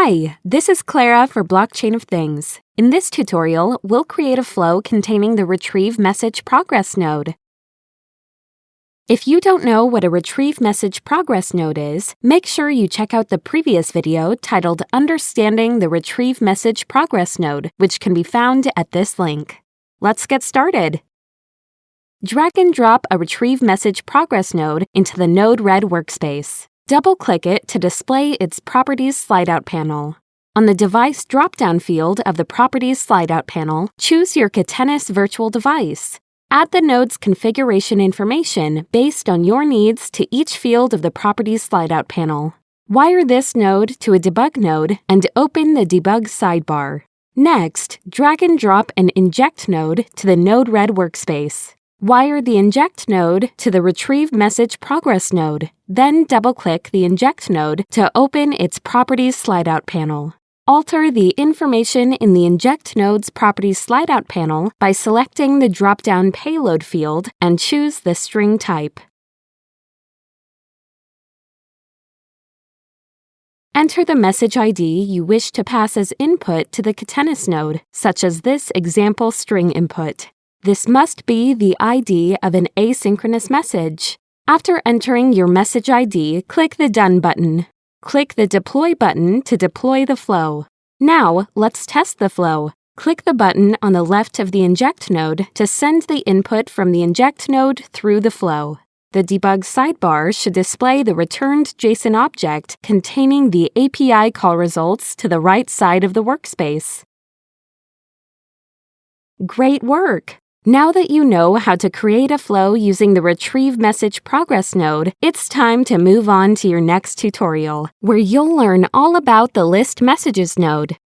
Hi, this is Clara for Blockchain of Things. In this tutorial, we'll create a flow containing the Retrieve Message Progress node. If you don't know what a Retrieve Message Progress node is, make sure you check out the previous video titled Understanding the Retrieve Message Progress node, which can be found at this link. Let's get started. Drag and drop a Retrieve Message Progress node into the Node-RED workspace. Double-click it to display its Properties slide-out panel. On the Device drop-down field of the Properties slide-out panel, choose your Catenis virtual device. Add the node's configuration information based on your needs to each field of the Properties slide-out panel. Wire this node to a debug node and open the debug sidebar. Next, drag and drop an Inject node to the Node-RED workspace. Wire the Inject node to the Retrieve Message Progress node, then double-click the Inject node to open its Properties slide-out panel. Alter the information in the Inject node's Properties slide-out panel by selecting the drop-down Payload field and choose the string type. Enter the message ID you wish to pass as input to the Catenis node, such as this example string input. This must be the ID of an asynchronous message. After entering your message ID, click the Done button. Click the Deploy button to deploy the flow. Now, let's test the flow. Click the button on the left of the Inject node to send the input from the Inject node through the flow. The debug sidebar should display the returned JSON object containing the API call results to the right side of the workspace. Great work! Now that you know how to create a flow using the Retrieve Message Progress node, it's time to move on to your next tutorial, where you'll learn all about the List Messages node.